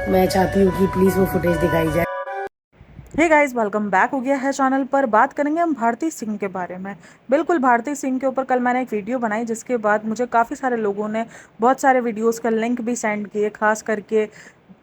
मैं चाहती हूँ कि प्लीज़ वो फुटेज दिखाई जाए। हे गाइस, वेलकम बैक हो गया है चैनल पर। बात करेंगे हम भारती सिंह के बारे में। बिल्कुल, भारती सिंह के ऊपर कल मैंने एक वीडियो बनाई जिसके बाद मुझे काफ़ी सारे लोगों ने बहुत सारे वीडियोस का लिंक भी सेंड किए, खास करके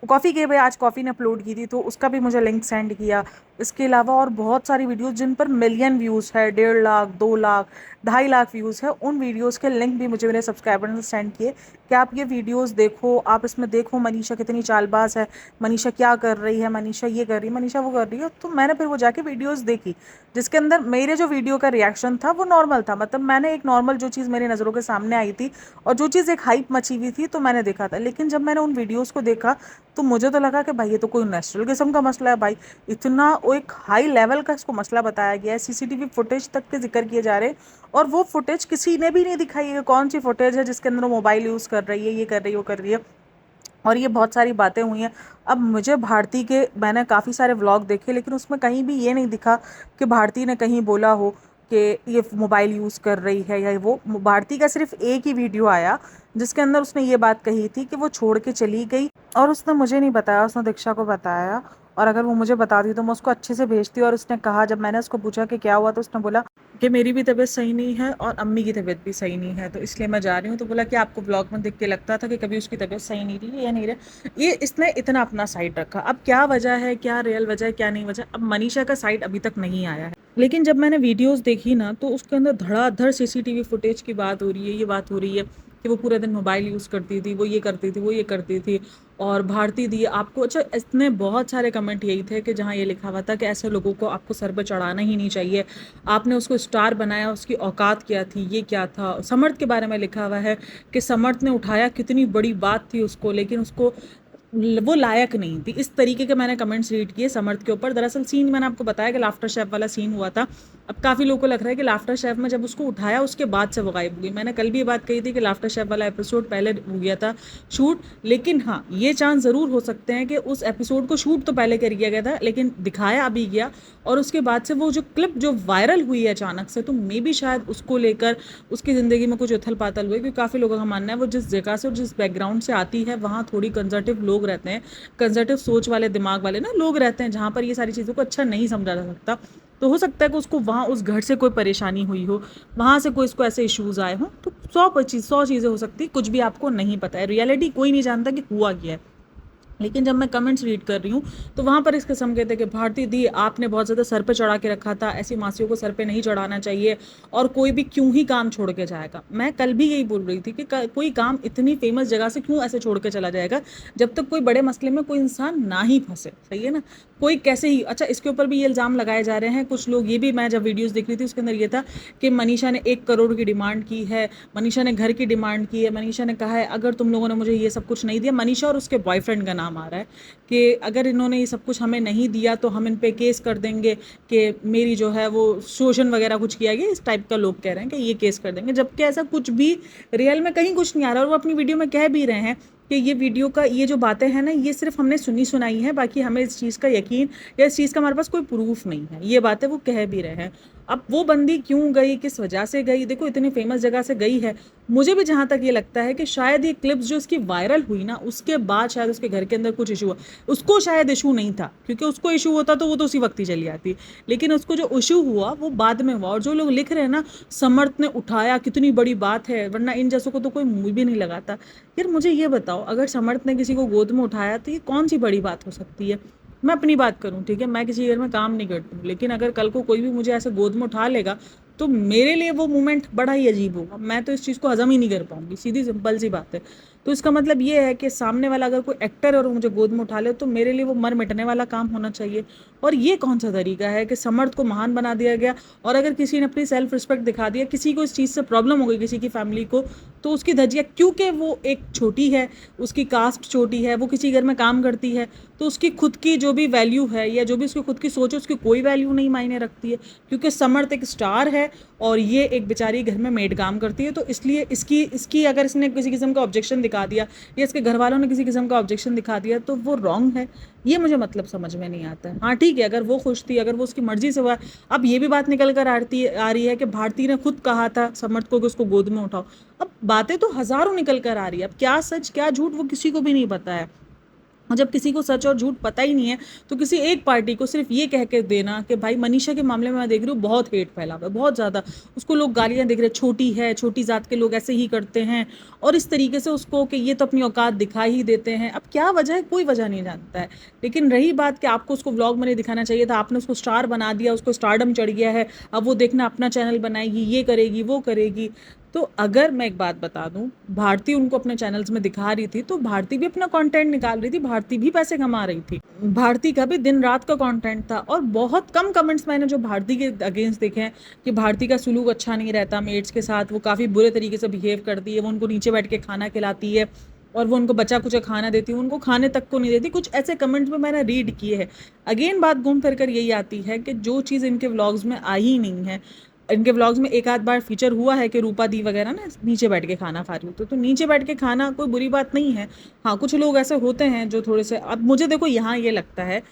कॉफ़ी के भाई आज कॉफ़ी ने अपलोड की थी तो उसका भी मुझे लिंक सेंड किया। इसके अलावा और बहुत सारी वीडियोस जिन पर मिलियन व्यूज़ है, 1.5 लाख, 2 लाख, 2.5 लाख व्यूज़ है, उन वीडियोस के लिंक भी मुझे मेरे सब्सक्राइबर ने सेंड किए कि आप ये वीडियोस देखो, आप इसमें देखो मनीषा कितनी चालबाज है, मनीषा क्या कर रही है, मनीषा ये कर रही है, मनीषा वो कर रही है। तो मैंने फिर वो जाके वीडियोस देखी जिसके अंदर मेरे जो वीडियो का रिएक्शन था वो नॉर्मल था। मतलब मैंने एक नॉर्मल जो चीज़ मेरी नज़रों के सामने आई थी और जो चीज़ एक हाइप मची हुई थी तो मैंने देखा था। लेकिन जब मैंने उन वीडियोस को देखा तो मुझे तो लगा कि भाई ये तो कोई नेचुरल किस्म का मसला है। भाई इतना वो एक हाई लेवल का इसको मसला बताया गया है, सीसीटीवी फुटेज तक के जिक्र किए जा रहे हैं और वो फुटेज किसी ने भी नहीं दिखाई है। कौन सी फुटेज है जिसके अंदर वो मोबाइल यूज़ कर रही है, ये कर रही है, वो कर रही है, और ये बहुत सारी बातें हुई हैं। अब मुझे भारती के मैंने काफ़ी सारे व्लॉग देखे लेकिन उसमें कहीं भी ये नहीं दिखा कि भारती ने कहीं बोला हो कि ये मोबाइल यूज़ कर रही है या वो। भारती का सिर्फ एक ही वीडियो आया जिसके अंदर उसने ये बात कही थी कि वो छोड़ के चली गई और उसने मुझे नहीं बताया, उसने दीक्षा को बताया। और अगर वो मुझे बताती तो मैं उसको अच्छे से भेजती। और उसने कहा, जब मैंने उसको पूछा कि क्या हुआ, तो उसने बोला कि मेरी भी तबीयत सही नहीं है और अम्मी की तबीयत भी सही नहीं है तो इसलिए मैं जा रही हूँ। तो बोला कि आपको ब्लॉग में देख के लगता था कि कभी उसकी तबीयत सही नहीं रही या नहीं रही। ये इसने इतना अपना साइड रखा। अब क्या वजह है, क्या रियल वजह है, क्या नहीं वजह, अब मनीषा का साइड अभी तक नहीं आया है। लेकिन जब मैंने वीडियोस देखी ना तो उसके अंदर धड़ाधड़ सीसीटीवी फुटेज की बात हो रही है। ये बात हो रही है कि वो पूरे दिन मोबाइल यूज़ करती थी, वो ये करती थी, वो ये करती थी और भारती दी आपको। अच्छा, इतने बहुत सारे कमेंट यही थे कि जहाँ ये लिखा हुआ था कि ऐसे लोगों को आपको सर पे चढ़ाना ही नहीं चाहिए, आपने उसको स्टार बनाया, उसकी औकात क्या थी, ये क्या था। समर्थ के बारे में लिखा हुआ है कि समर्थ ने उठाया, कितनी बड़ी बात थी उसको, लेकिन उसको वो लायक नहीं थी। इस तरीके के मैंने कमेंट्स रीड किए समर्थ के ऊपर। दरअसल सीन मैंने आपको बताया कि लाफ्टर शेफ वाला सीन हुआ था। अब काफ़ी लोगों को लग रहा है कि लाफ्टर शेफ में जब उसको उठाया उसके बाद से वो गायब हो गई। मैंने कल भी ये बात कही थी कि लाफ्टर शेफ वाला एपिसोड पहले हो गया था शूट, लेकिन हाँ ये चांस ज़रूर हो सकते हैं कि उस एपिसोड को शूट तो पहले कर दिया गया था लेकिन दिखाया अभी गया और उसके बाद से वो जो क्लिप जो वायरल हुई है अचानक से, तो मे भी शायद उसको लेकर उसकी ज़िंदगी में कुछ उथल पाथल हुई। क्योंकि काफ़ी लोगों का मानना है वो जिस जगह से और जिस बैकग्राउंड से आती है वहाँ थोड़ी कंजर्वेटिव लोग रहते हैं, कंजर्वेटिव सोच वाले दिमाग वाले ना लोग रहते हैं, जहाँ पर ये सारी चीज़ों को अच्छा नहीं समझा जा सकता। तो हो सकता है कि उसको वहाँ उस घर से कोई परेशानी हुई हो, वहाँ से कोई इसको ऐसे इश्यूज आए हों। तो 100 चीज़ें हो सकती, कुछ भी आपको नहीं पता है। रियलिटी कोई नहीं जानता कि हुआ क्या है। लेकिन जब मैं कमेंट्स रीड कर रही हूँ तो वहाँ पर इस किस्म के थे कि भारती दी आपने बहुत ज़्यादा सर पे चढ़ा के रखा था, ऐसी मासियों को सर पे नहीं चढ़ाना चाहिए और कोई भी क्यों ही काम छोड़ के जाएगा। मैं कल भी यही बोल रही थी कि कोई काम इतनी फेमस जगह से क्यों ऐसे छोड़ के चला जाएगा जब तक कोई बड़े मसले में कोई इंसान ना ही फंसे। सही है ना, कोई कैसे ही। अच्छा, इसके ऊपर भी ये इल्ज़ाम लगाए जा रहे हैं कुछ लोग, ये भी मैं जब वीडियोज़ देख रही थी उसके अंदर ये था कि मनीषा ने 1 करोड़ की डिमांड की है, मनीषा ने घर की डिमांड की है, मनीषा ने कहा है अगर तुम लोगों ने मुझे ये सब कुछ नहीं दिया, मनीषा और उसके बॉयफ्रेंड का नाम आ रहा है कि अगर इन्होंने ये सब कुछ हमें नहीं दिया तो हम इन पे केस कर देंगे कि मेरी जो है वो शोषण वगैरह कुछ किया गया, इस टाइप का लोग कह रहे हैं कि ये केस कर देंगे। जबकि ऐसा कुछ भी रियल में कहीं कुछ नहीं आ रहा और वो अपनी वीडियो में कह भी रहे हैं कि ये वीडियो का ये जो बातें हैं ना ये सिर्फ हमने सुनी सुनाई है, बाकी हमें इस चीज़ का यकीन या इस चीज़ का हमारे पास कोई प्रूफ नहीं है। ये बातें वो कह भी रहे हैं। अब वो बंदी क्यों गई, किस वजह से गई, देखो इतनी फेमस जगह से गई है। मुझे भी जहाँ तक ये लगता है कि शायद ये क्लिप्स जो इसकी वायरल हुई ना उसके बाद शायद उसके घर के अंदर कुछ इशू हुआ। उसको शायद इशू नहीं था, क्योंकि उसको इशू होता तो वो तो उसी वक्त ही चली आती, लेकिन उसको जो इशू हुआ वो बाद में हुआ। और जो लोग लिख रहे हैं ना समर्थ ने उठाया कितनी बड़ी बात है, वरना इन जैसों को तो कोई मुंह भी नहीं लगाता। यार मुझे ये बताओ, अगर समर्थ ने किसी को गोद में उठाया तो ये कौन सी बड़ी बात हो सकती है। मैं अपनी बात करूं, ठीक है, मैं किसी घर में काम नहीं करती हूँ, लेकिन अगर कल को कोई भी मुझे ऐसे गोद में उठा लेगा तो मेरे लिए वो मोमेंट बड़ा ही अजीब होगा। मैं तो इस चीज़ को हजम ही नहीं कर पाऊंगी, सीधी सिंपल सी बात है। तो इसका मतलब ये है कि सामने वाला अगर कोई एक्टर और मुझे गोद में उठा ले तो मेरे लिए वो मर मिटने वाला काम होना चाहिए। और ये कौन सा तरीका है कि समर्थ को महान बना दिया गया। और अगर किसी ने अपनी सेल्फ रिस्पेक्ट दिखा दिया, किसी को इस चीज़ से प्रॉब्लम हो गई, किसी की फैमिली को, तो उसकी धज्जियाँ, क्योंकि वो एक छोटी है, उसकी कास्ट छोटी है, वो किसी घर में काम करती है, तो उसकी खुद की जो भी वैल्यू है या जो भी उसकी खुद की सोच है उसकी कोई वैल्यू नहीं मायने रखती है। क्योंकि समर्थ एक स्टार है और ये एक बेचारी घर में मेड काम करती है। तो इसलिए इसकी इसकी अगर इसने किसी किस्म का ऑब्जेक्शन दिखा दिया या इसके घर वालों ने किसी किस्म का ऑब्जेक्शन दिखा दिया तो वो रॉन्ग है। ये मुझे मतलब समझ में नहीं आता है। हाँ ठीक है, अगर वो खुश थी, अगर वो उसकी मर्जी से हुआ। अब ये भी बात निकल कर आ रही है कि भारती ने खुद कहा था समर्थ को कि उसको गोद में उठाओ। अब बातें तो हजारों निकल कर आ रही है, अब क्या सच क्या झूठ वो किसी को भी नहीं पता है। और जब किसी को सच और झूठ पता ही नहीं है तो किसी एक पार्टी को सिर्फ ये कह के देना कि भाई मनीषा के मामले में मैं देख रही हूँ बहुत हेट फैला हुआ है, बहुत ज़्यादा। उसको लोग गालियाँ देख रहे हैं, छोटी है, छोटी जात के लोग ऐसे ही करते हैं, और इस तरीके से उसको कि ये तो अपनी औकात दिखा ही देते हैं। अब क्या वजह है, कोई वजह नहीं जानता है। लेकिन रही बात कि आपको उसको व्लॉग में नहीं दिखाना चाहिए था, आपने उसको स्टार बना दिया, उसको स्टारडम चढ़ गया है, अब वो देखना अपना चैनल बनाएगी, ये करेगी, वो करेगी। तो अगर मैं एक बात बता दूं, भारती उनको अपने चैनल्स में दिखा रही थी तो भारती भी अपना कंटेंट निकाल रही थी, भारती भी पैसे कमा रही थी, भारती का भी दिन रात का कंटेंट था। और बहुत कम कमेंट्स मैंने जो भारती के अगेंस्ट देखे हैं कि भारती का सुलूक अच्छा नहीं रहता मेट्स के साथ, वो काफ़ी बुरे तरीके से बिहेव करती है, वो उनको नीचे बैठ के खाना खिलाती है और वो उनको बचा कुचा खाना देती है, उनको खाने तक को नहीं देती, कुछ ऐसे कमेंट्स में मैंने रीड किए हैं। अगेन बात घूम फिर कर यही आती है कि जो चीज़ इनके व्लॉग्स में आई ही नहीं है, इनके व्लॉग्स में एक आध बार फीचर हुआ है कि रूपा दी वगैरह ना नीचे बैठ के खाना खा रही हो, तो नीचे बैठ के खाना कोई बुरी बात नहीं है। हाँ, कुछ लोग ऐसे होते हैं जो थोड़े से, अब मुझे देखो यहाँ ये लगता है,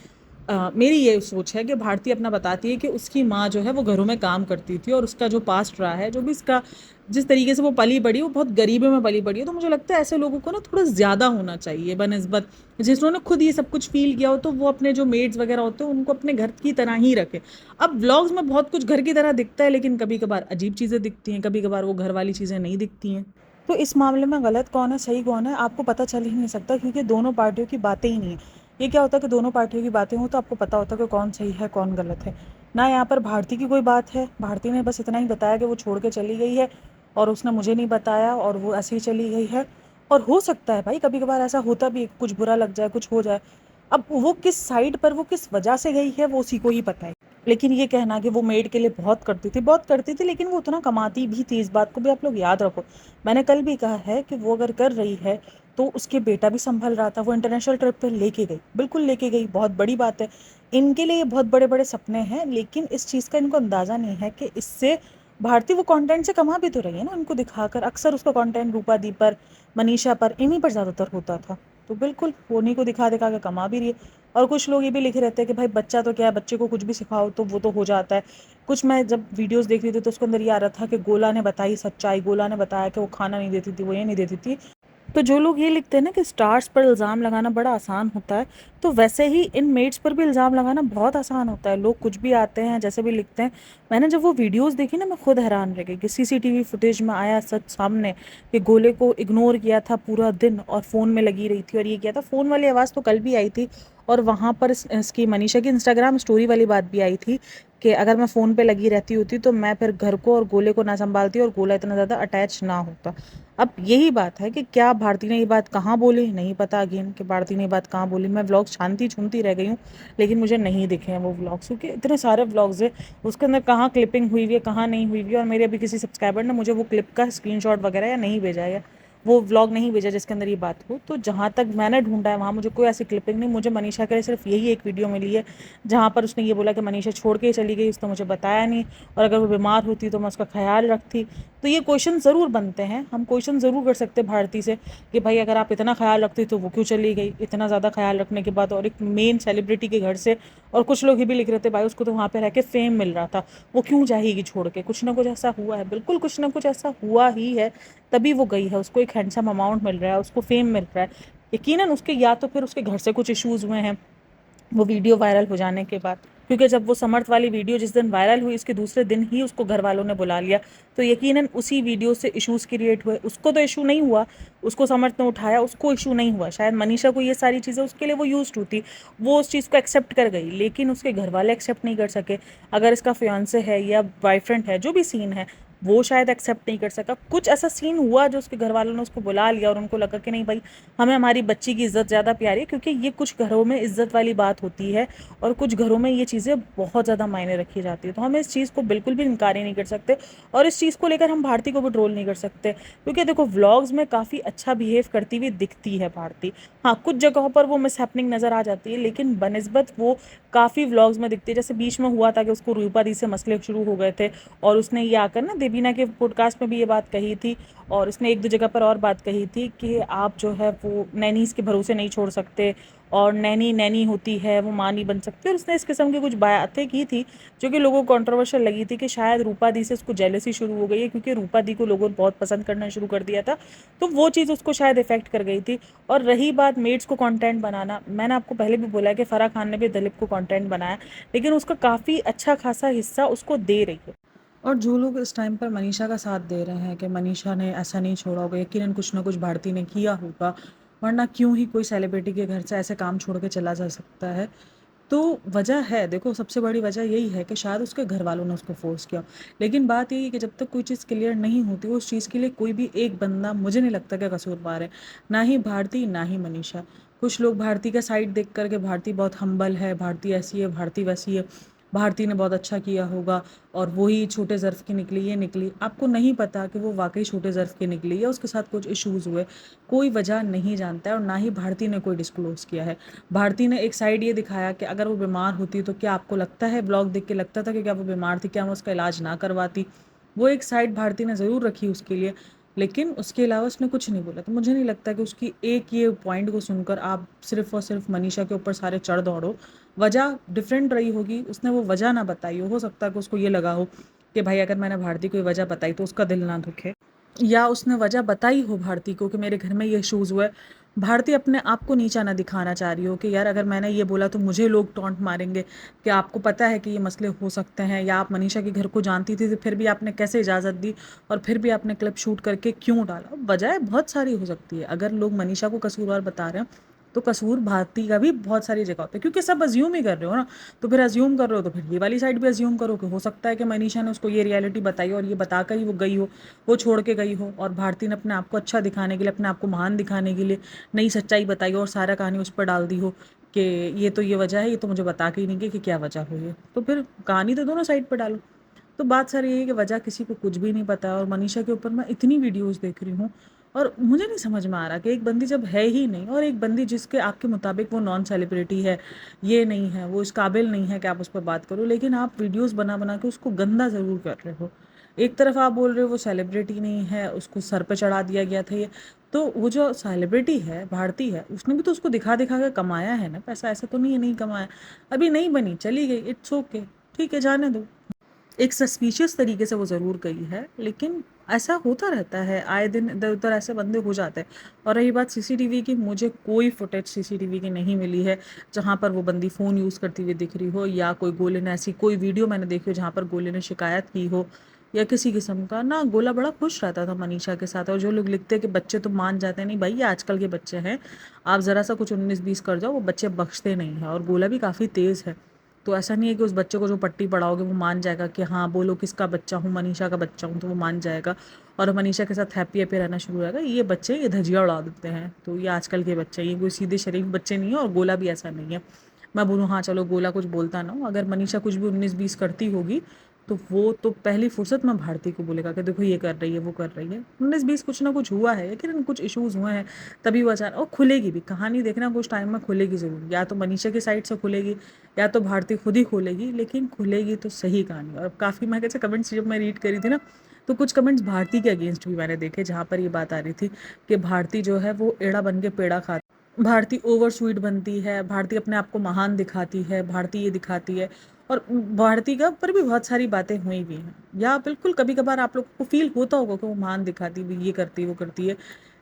मेरी ये सोच है कि भारती अपना बताती है कि उसकी माँ जो है वो घरों में काम करती थी और उसका जो पास्ट रहा है, जो भी इसका जिस तरीके से वो पली बड़ी, वो बहुत गरीबी में पली बड़ी है। तो मुझे लगता है ऐसे लोगों को ना थोड़ा ज़्यादा होना चाहिए बनस्बत जिन्होंने खुद ये सब कुछ फील किया हो, तो वो अपने जो मेड्स वगैरह होते हैं उनको अपने घर की तरह ही रखे। अब व्लॉग्स में बहुत कुछ घर की तरह दिखता है, लेकिन कभी कभार अजीब चीज़ें दिखती हैं, कभी कभार वो घर वाली चीज़ें नहीं दिखती हैं। तो इस मामले में गलत कौन है, सही कौन है, आपको पता चल ही नहीं सकता, क्योंकि दोनों पार्टियों की बातें ही नहीं है। ये क्या होता है कि दोनों पार्टियों की बातें हों तो आपको पता होता है कि कौन सही है कौन गलत है। ना यहाँ पर भारती की कोई बात है, भारती ने बस इतना ही बताया कि वो छोड़ के चली गई है और उसने मुझे नहीं बताया और वो ऐसे ही चली गई है। और हो सकता है भाई कभी कभार ऐसा होता भी है, कुछ बुरा लग जाए, कुछ हो जाए। अब वो किस साइड पर, वो किस वजह से गई है, वो उसी को ही पता है। लेकिन ये कहना कि वो मेड के लिए बहुत करती थी, बहुत करती थी, लेकिन वो उतना कमाती भी थी, इस बात को भी आप लोग याद रखो। मैंने कल भी कहा है कि वो अगर कर रही है तो उसके बेटा भी संभल रहा था, वो इंटरनेशनल ट्रिप पे लेके गई, बिल्कुल लेके गई, बहुत बड़ी बात है। इनके लिए बहुत बड़े बड़े सपने हैं, लेकिन इस चीज़ का इनको अंदाज़ा नहीं है कि इससे भारती वो कंटेंट से कमा भी तो रही है ना, उनको दिखाकर। अक्सर उसका कंटेंट रूपा दी पर, मनीषा पर, इन्हीं पर ज़्यादातर होता था। तो बिल्कुल वो उन्हीं को दिखा दिखा के कमा भी रही है। और कुछ लोग ये भी लिखे रहते हैं कि भाई बच्चा तो क्या है, बच्चे को कुछ भी सिखाओ तो वो तो हो जाता है। कुछ मैं जब वीडियोस देख रही थी तो उसके अंदर ये आ रहा था कि गोला ने बताई सच्चाई, गोला ने बताया कि वो खाना नहीं देती थी, वो ये नहीं देती थी। तो जो लोग ये लिखते हैं ना कि स्टार्स पर इल्ज़ाम लगाना बड़ा आसान होता है, तो वैसे ही इन मेड्स पर भी इल्ज़ाम लगाना बहुत आसान होता है। लोग कुछ भी आते हैं, जैसे भी लिखते हैं। मैंने जब वो वीडियोस देखी ना, मैं खुद हैरान रह गई कि सीसीटीवी फुटेज में आया सच सामने कि गोले को इग्नोर किया था पूरा दिन और फ़ोन में लगी रही थी और ये किया था। फ़ोन वाली आवाज़ तो कल भी आई थी, और वहाँ पर इसकी मनीषा की इंस्टाग्राम स्टोरी वाली बात भी आई थी कि अगर मैं फ़ोन पे लगी रहती होती तो मैं फिर घर को और गोले को ना संभालती और गोला इतना ज़्यादा अटैच ना होता। अब यही बात है कि क्या भारती ने ये बात कहाँ बोली, नहीं पता। अगेन कि भारती ने ये बात कहाँ बोली, मैं व्लॉग छानती छूनती रह गई हूँ, लेकिन मुझे नहीं दिखे हैं वो व्लॉग्स, क्योंकि इतने सारे व्लॉग्स है उसके अंदर कहाँ क्लिपिंग हुई हुई है कहाँ नहीं हुई हुई है। और मेरे अभी किसी सब्सक्राइबर ने मुझे वो क्लिप का स्क्रीनशॉट वगैरह या नहीं भेजा है, वो व्लॉग नहीं भेजा जिसके अंदर ये बात हो। तो जहाँ तक मैंने ढूंढा है वहाँ मुझे कोई ऐसी क्लिपिंग नहीं। मुझे मनीषा के लिए सिर्फ यही एक वीडियो मिली है जहाँ पर उसने ये बोला कि मनीषा छोड़ के चली गई, उसने मुझे बताया नहीं, और अगर वो बीमार होती तो मैं उसका ख्याल रखती। तो ये क्वेश्चन ज़रूर बनते हैं, हम क्वेश्चन ज़रूर कर सकते हैं भारती से कि भाई अगर आप इतना ख्याल रखती तो वो क्यों चली गई, इतना ज़्यादा ख्याल रखने के बाद, और एक मेन सेलिब्रिटी के घर से। और कुछ लोग ये भी लिख रहे थे भाई उसको तो वहाँ पे रह के फेम मिल रहा था, वो क्यों जाएगी छोड़ के। कुछ ना कुछ ऐसा हुआ है, बिल्कुल कुछ ना कुछ ऐसा हुआ ही है, तभी वो गई है। उसको एक हैंडसम अमाउंट मिल रहा है, उसको फेम मिल रहा है, यकीनन उसके या तो फिर उसके घर से कुछ इश्यूज़ हुए हैं वो वीडियो वायरल हो जाने के बाद। क्योंकि जब वो समर्थ वाली वीडियो जिस दिन वायरल हुई उसके दूसरे दिन ही उसको घर वालों ने बुला लिया, तो यकीनन उसी वीडियो से इश्यूज़ क्रिएट हुए। उसको तो इशू नहीं हुआ, उसको समर्थ ने उठाया, उसको इशू नहीं हुआ। शायद मनीषा को ये सारी चीज़ें उसके लिए वो यूज्ड टू थी, वो उस चीज़ को एक्सेप्ट कर गई, लेकिन उसके घर वाले एक्सेप्ट नहीं कर सके। अगर इसका फियांसे है या बॉयफ्रेंड है, जो भी सीन है, वो शायद एक्सेप्ट नहीं कर सका। कुछ ऐसा सीन हुआ जो उसके घर वालों ने उसको बुला लिया और उनको लगा कि नहीं भाई हमें हमारी बच्ची की इज़्ज़त ज़्यादा प्यारी है, क्योंकि ये कुछ घरों में इज़्ज़त वाली बात होती है और कुछ घरों में ये चीज़ें बहुत ज़्यादा मायने रखी जाती है। तो हम इस चीज़ को बिल्कुल भी इनकार ही नहीं कर सकते, और इस चीज़ को लेकर हम भारती को भी ट्रोल नहीं कर सकते, क्योंकि देखो व्लॉग्स में काफ़ी अच्छा बिहेव करती हुई दिखती है भारती। हाँ, कुछ जगहों पर वो मिसहैपनिंग नज़र आ जाती है, लेकिन बनस्बत वो काफ़ी व्लॉग्स में दिखती है। जैसे बीच में हुआ था कि उसको रूपा दी से मसले शुरू हो गए थे, और उसने ये आकर ना देवीना के पॉडकास्ट में भी ये बात कही थी, और उसने एक दो जगह पर और बात कही थी कि आप जो है वो नैनीज़ के भरोसे नहीं छोड़ सकते, और नैनी नैनी होती है वो माँ नहीं बन सकती, और उसने इस किस्म की कुछ बातें की थी जो कि लोगों को कंट्रोवर्शियल लगी थी कि शायद रूपा दी से उसको जेलसी शुरू हो गई है, क्योंकि रूपा दी को लोगों ने बहुत पसंद करना शुरू कर दिया था, तो वो चीज़ उसको शायद इफेक्ट कर गई थी। और रही बात मेड्स को कंटेंट बनाना, मैंने आपको पहले भी बोला है कि फराह खान ने भी दिलीप को कंटेंट बनाया, लेकिन उसका काफ़ी अच्छा खासा हिस्सा उसको दे रही है। और जो लोग इस टाइम पर मनीषा का साथ दे रहे हैं कि मनीषा ने ऐसा नहीं छोड़ा होगा, यकीनन कुछ ना कुछ भारती ने किया होगा, वरना क्यों ही कोई सेलिब्रिटी के घर से ऐसे काम छोड़ के चला जा सकता है। तो वजह है, देखो सबसे बड़ी वजह यही है कि शायद उसके घर वालों ने उसको फोर्स किया। लेकिन बात यही है कि जब तक कोई चीज़ क्लियर नहीं होती उस चीज़ के लिए कोई भी एक बंदा मुझे नहीं लगता कि कसूरवार है, ना ही भारती ना ही मनीषा। कुछ लोग भारती का साइड देख कर के भारती बहुत हम्बल है, भारती ऐसी है, भारती वैसी है, भारती ने बहुत अच्छा किया होगा और वही छोटे ज़र्फ़ की निकली, ये निकली। आपको नहीं पता कि वो वाकई छोटे ज़र्फ़ की निकली या उसके साथ कुछ इश्यूज़ हुए, कोई वजह नहीं जानता है, और ना ही भारती ने कोई डिस्क्लोज़ किया है। भारती ने एक साइड ये दिखाया कि अगर वो बीमार होती तो क्या आपको लगता है, ब्लॉग देख के लगता था कि क्या वो बीमार थी, क्या वो उसका इलाज ना करवाती? वो एक साइड भारती ने ज़रूर रखी उसके लिए, लेकिन उसके अलावा उसने कुछ नहीं बोला। तो मुझे नहीं लगता कि उसकी एक ये पॉइंट को सुनकर आप सिर्फ़ और सिर्फ मनीषा के ऊपर सारे चढ़ दौड़ो। वजह डिफरेंट रही होगी, उसने वो वजह ना बताई हो सकता है कि उसको ये लगा हो कि भाई अगर मैंने भारती को ये वजह बताई तो उसका दिल ना दुखे, या उसने वजह बताई हो भारती को कि मेरे घर में ये इश्यूज़ हुए। भारती अपने आप को नीचा ना दिखाना चाह रही हो कि यार अगर मैंने ये बोला तो मुझे लोग टॉन्ट मारेंगे, कि आपको पता है कि ये मसले हो सकते हैं, या आप मनीषा के घर को जानती थी तो फिर भी आपने कैसे इजाज़त दी और फिर भी आपने क्लिप शूट करके क्यों डाला? वजह बहुत सारी हो सकती है। अगर लोग मनीषा को कसूरवार बता रहे हैं तो कसूर भारती का भी बहुत सारी जगह पे, क्योंकि सब अज्यूम ही कर रहे हो ना, तो फिर अज्यूम कर रहे हो तो फिर ये वाली साइड भी अज्यूम करो कि हो सकता है कि मनीषा ने उसको ये रियलिटी बताई और ये बताकर ही वो गई हो, वो छोड़ के गई हो, और भारती ने अपने आप को अच्छा दिखाने के लिए, अपने आप को महान दिखाने के लिए नई सच्चाई बताई और सारा कहानी उस पर डाल दी हो कि ये तो ये वजह है, ये तो मुझे बता के ही नहीं गई कि क्या वजह हुई है। तो फिर कहानी तो दोनों साइड पर डालो। तो बात सारी ये है कि वजह किसी को कुछ भी नहीं पता है, और मनीषा के ऊपर मैं इतनी वीडियोस देख रही हूँ और मुझे नहीं समझ में आ रहा कि एक बंदी जब है ही नहीं, और एक बंदी जिसके आपके मुताबिक वो नॉन सेलिब्रिटी है, ये नहीं है, वो इस काबिल नहीं है कि आप उस पर बात करो, लेकिन आप वीडियोस बना बना के उसको गंदा ज़रूर कर रहे हो। एक तरफ आप बोल रहे हो वो सेलिब्रिटी नहीं है, उसको सर पे चढ़ा दिया गया था ये, तो वो जो सेलिब्रिटी है भारती है, उसने भी तो उसको दिखा दिखा के कमाया है ना पैसा, ऐसा तो नहीं है नहीं कमाया। अभी नहीं बनी चली गई, इट्स ओके, ठीक है जाने दो। एक सस्पिशियस तरीके से वो ज़रूर गई है, लेकिन ऐसा होता रहता है, आए दिन इधर उधर ऐसे बंदे हो जाते हैं। और रही बात सीसीटीवी की, मुझे कोई फुटेज सीसीटीवी की नहीं मिली है जहाँ पर वो बंदी फ़ोन यूज़ करती हुई दिख रही हो, या कोई गोले ने ऐसी कोई वीडियो मैंने देखी हो जहाँ पर गोले ने शिकायत की हो या किसी किस्म का ना। गोला बड़ा खुश रहता था मनीषा के साथ, और जो लोग लिखते हैं कि बच्चे तो मान जाते हैं, नहीं भाई ये आजकल के बच्चे हैं, आप ज़रा सा कुछ 19-20 कर जाओ वो बच्चे बख्शते नहीं हैं, और गोला भी काफ़ी तेज़ है। तो ऐसा नहीं है कि उस बच्चे को जो पट्टी पढ़ाओगे वो मान जाएगा कि हाँ बोलो किसका बच्चा हूँ, मनीषा का बच्चा हूँ, तो वो मान जाएगा और मनीषा के साथ हैप्पी हैप्पी रहना शुरू हो जाएगा। ये बच्चे ये धजिया उड़ा देते हैं, तो ये आजकल के बच्चे, ये कोई सीधे शरीफ बच्चे नहीं है, और गोला भी ऐसा नहीं है। मैं बोलूँ हाँ चलो गोला कुछ बोलता ना हो, अगर मनीषा कुछ भी 19-20 करती होगी तो वो तो पहली फुर्सत में भारती को बोलेगा कि देखो ये कर रही है वो कर रही है। 19-20 कुछ ना कुछ हुआ है, लेकिन कुछ इश्यूज हुए हैं, तभी वो अचानक, और खुलेगी भी कहानी, देखना कुछ टाइम में खुलेगी ज़रूर, या तो मनीषा की साइड से खुलेगी या तो भारती खुद ही खोलेगी, लेकिन खुलेगी तो सही कहानी। और काफ़ी मैं कैसे कमेंट्स जब मैं रीड करी थी ना, तो कुछ कमेंट्स भारती के अगेंस्ट भी मैंने देखे, जहाँ पर ये बात आ रही थी कि भारती जो है वो एड़ा बन के पेड़ा खाती, भारती ओवर स्वीट बनती है, भारती अपने आप को महान दिखाती है, भारती ये दिखाती है। और भारती का पर भी बहुत सारी बातें हुई भी हैं, या बिल्कुल कभी कभार आप लोग को फील होता होगा कि वो महान दिखाती हुई ये करती है वो करती है।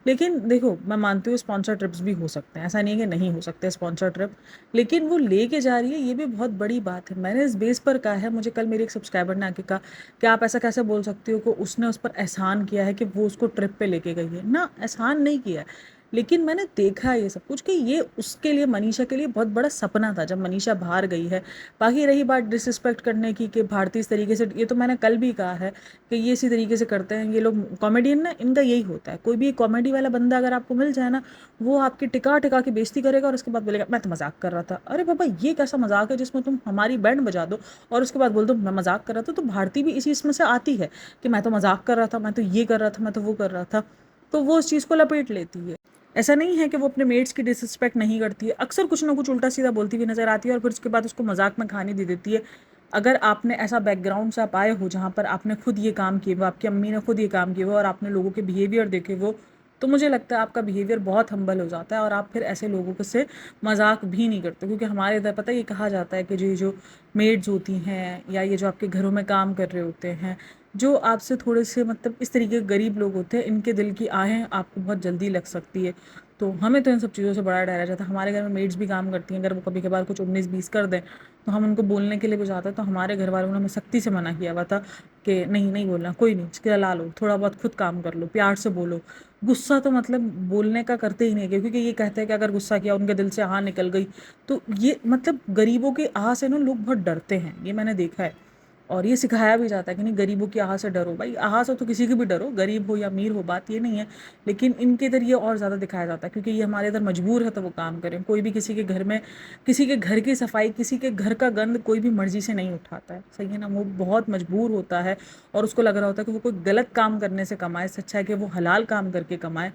लेकिन देखो मैं मानती हूँ स्पॉन्सर ट्रिप्स भी हो सकते हैं, ऐसा नहीं है कि नहीं हो सकते स्पॉन्सर ट्रिप, लेकिन वो लेके जा रही है ये भी बहुत बड़ी बात है। मैंने इस बेस पर कहा है, मुझे कल मेरी एक सब्सक्राइबर ने आके कहा कि आप ऐसा कैसे बोल सकती हो कि उसने उस पर एहसान किया है कि वो उसको ट्रिप पे लेके गई है। ना, एहसान नहीं किया है, लेकिन मैंने देखा ये सब कुछ कि ये उसके लिए, मनीषा के लिए बहुत बड़ा सपना था जब मनीषा बाहर गई है। बाकी रही बात डिसरिस्पेक्ट करने की कि भारती इस तरीके से, ये तो मैंने कल भी कहा है कि ये इसी तरीके से करते हैं ये लोग कॉमेडियन ना, इनका यही होता है। कोई भी कॉमेडी वाला बंदा अगर आपको मिल जाए ना, वो आपकी टिका टिका की बेइज्जती करेगा और उसके बाद बोलेगा मैं तो मजाक कर रहा था। अरे बाबा ये कैसा मजाक है जिसमें तुम हमारी बैंड बजा दो और उसके बाद बोल दो मैं मजाक कर रहा था। तो भारती भी इसी इसमें से आती है कि मैं तो मजाक कर रहा था, मैं तो ये कर रहा था, मैं तो वो कर रहा था, तो वो उस चीज़ को लपेट लेती है। ऐसा नहीं है कि वो अपने मेट्स की डिसरिस्पेक्ट नहीं करती है, अक्सर कुछ ना कुछ उल्टा सीधा बोलती हुई नजर आती है और फिर उसके बाद उसको मजाक में कहानी दे देती है। अगर आपने ऐसा बैकग्राउंड से आप आए हो जहाँ पर आपने खुद ये काम किए वो, आपकी अम्मी ने खुद ये काम किए वो, और आपने लोगों के बिहेवियर देखे वो, तो मुझे लगता है आपका बिहेवियर बहुत हम्बल हो जाता है और आप फिर ऐसे लोगों के से मजाक भी नहीं करते। क्योंकि हमारे इधर पता है ये कहा जाता है कि जो मेड्स होती हैं या ये जो आपके घरों में काम कर रहे होते हैं, जो आपसे थोड़े से मतलब इस तरीके के गरीब लोग होते हैं, इनके दिल की आहें आपको बहुत जल्दी लग सकती है। तो हमें तो इन सब चीज़ों से बड़ा डरा जाता है। हमारे घर में मेड्स भी काम करती हैं, अगर वो कभी कभार कुछ 19-20 कर दें तो हम उनको बोलने के लिए भी जाते हैं। तो हमारे घर वालों ने हमें सख्ती से मना किया हुआ था कि नहीं नहीं बोलना, कोई नहीं, चला लो, थोड़ा बहुत खुद काम कर लो, प्यार से बोलो। गुस्सा तो मतलब बोलने का करते ही नहीं है, क्योंकि ये कहते हैं कि अगर गुस्सा किया उनके दिल से आह निकल गई तो ये मतलब गरीबों की आह से ना लोग बहुत डरते हैं, ये मैंने देखा है। और ये सिखाया भी जाता है कि नहीं, गरीबों की आह से डरो। भाई आह से तो किसी की भी डरो, गरीब हो या अमीर हो, बात ये नहीं है। लेकिन इनके इधर ये और ज़्यादा दिखाया जाता है, क्योंकि ये हमारे इधर मजबूर है तो वो काम करें। कोई भी किसी के घर में, किसी के घर की सफाई, किसी के घर का गंद कोई भी मर्जी से नहीं उठाता है, सही है ना। वो बहुत मजबूर होता है और उसको लग रहा होता है कि वो कोई गलत काम करने से कमाए, इससे अच्छा है कि वो हलाल काम करके कमाए।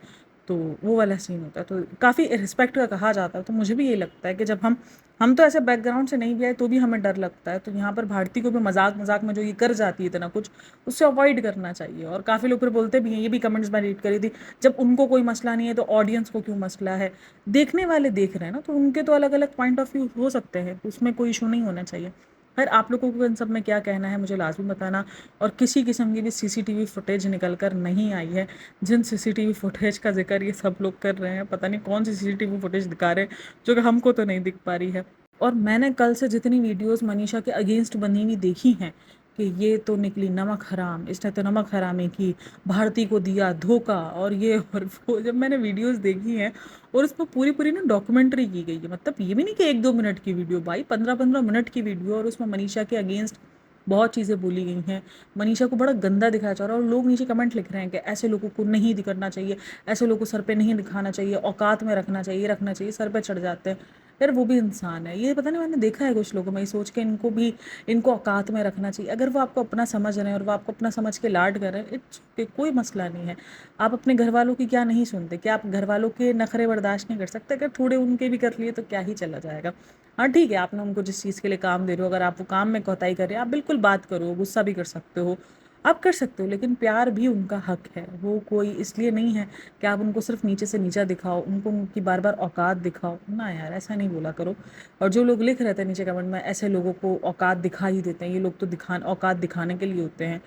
तो वो वाला सीन होता है। तो काफ़ी रिस्पेक्ट का कहा जाता है। तो मुझे भी ये लगता है कि जब हम तो ऐसे बैकग्राउंड से नहीं भी आए तो भी हमें डर लगता है। तो यहाँ पर भारती को भी मजाक मजाक में जो ये कर जाती है इतना कुछ, उससे अवॉइड करना चाहिए। और काफ़ी लोग फिर बोलते भी हैं, ये भी कमेंट्स में रीड करी थी, जब उनको कोई मसला नहीं है तो ऑडियंस को क्यों मसला है। देखने वाले देख रहे हैं ना, तो उनके तो अलग अलग पॉइंट ऑफ व्यू हो सकते हैं, उसमें कोई इशू नहीं होना चाहिए। खैर, आप लोगों को इन सब में क्या कहना है मुझे लाजमी बताना। और किसी किस्म की भी सीसीटीवी फुटेज निकल कर नहीं आई है। जिन सीसीटीवी फुटेज का जिक्र ये सब लोग कर रहे हैं, पता नहीं कौन सी सीसीटीवी फुटेज दिखा रहे हैं जो कि हमको तो नहीं दिख पा रही है। और मैंने कल से जितनी वीडियोस मनीषा के अगेंस्ट बनी हुई देखी हैं कि ये तो निकली नमक हराम, इसने तो नमक हरामी की, भारती को दिया धोखा और ये और वो, जब मैंने वीडियोस देखी हैं और उस पर पूरी पूरी ना डॉक्यूमेंट्री की गई है, मतलब ये भी नहीं कि 1-2 मिनट की वीडियो, भाई 15-15 मिनट की वीडियो, और उसमें मनीषा के अगेंस्ट बहुत चीज़ें बोली गई हैं। मनीषा को बड़ा गंदा दिखाया जा रहा है और लोग नीचे कमेंट लिख रहे हैं कि ऐसे लोगों को नहीं करना चाहिए, ऐसे लोगों को सर पे नहीं दिखाना चाहिए, औकात में रखना चाहिए, सर पे चढ़ जाते हैं। यार वो भी इंसान है, ये पता नहीं, मैंने देखा है कुछ लोगों में, ये सोच के इनको औकात में रखना चाहिए। अगर वो आपको अपना समझ रहे हैं और वो आपको अपना समझ के लाड कर रहे हैं, इट्स कोई मसला नहीं है। आप अपने घर वालों की क्या नहीं सुनते? क्या आप घर वालों के नखरे बर्दाश्त नहीं कर सकते? अगर थोड़े उनके भी कर लिए तो क्या ही चला जाएगा। हाँ ठीक है, आपने उनको जिस चीज़ के लिए काम दे रहे हो, अगर आप वो काम में कोताही कर रहे हैं, आप बिल्कुल बात करो, गुस्सा भी कर सकते हो, आप कर सकते हो, लेकिन प्यार भी उनका हक है। वो कोई इसलिए नहीं है कि आप उनको सिर्फ नीचे से नीचा दिखाओ, उनको उनकी बार बार औकात दिखाओ ना। यार ऐसा नहीं बोला करो। और जो लोग लिख रहे थे नीचे कमेंट में, ऐसे लोगों को औकात दिखा ही देते हैं, ये लोग तो औकात दिखाने के लिए होते हैं।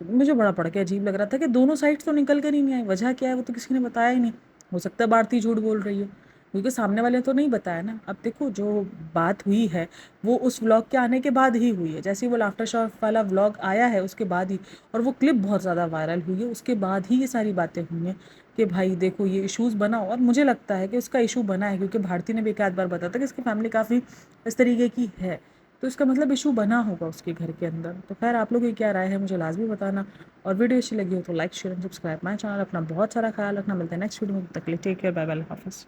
तो मुझे बड़ा पढ़ के अजीब लग रहा था कि दोनों साइड तो निकल कर ही नहीं आई। वजह क्या है वो तो किसी ने बताया ही नहीं। हो सकता है भारती झूठ बोल रही है, क्योंकि सामने वाले ने तो नहीं बताया ना। अब देखो, जो बात हुई है वो उस व्लॉग के आने के बाद ही हुई है। जैसे ही वो लाफ्टर शॉट वाला व्लॉग आया है उसके बाद ही, और वो क्लिप बहुत ज़्यादा वायरल हुई है, उसके बाद ही ये सारी बातें हुई हैं कि भाई देखो ये इश्यूज़ बना। और मुझे लगता है कि उसका इशू बना है क्योंकि भारती ने भी एक आध बार बताया था कि इसकी फैमिली काफ़ी इस तरीके की है। तो इसका मतलब इशू बना होगा उसके घर के अंदर। तो खैर, आप लोग की क्या राय है मुझे लाजमी बताना। और वीडियो अच्छी लगी हो तो like share and subscribe my channel. अपना बहुत सारा ख्याल रखना। मिलते हैं नेक्स्ट वीडियो में, तब तक के लिए टेक केयर, बाय बाय, हाफिज़।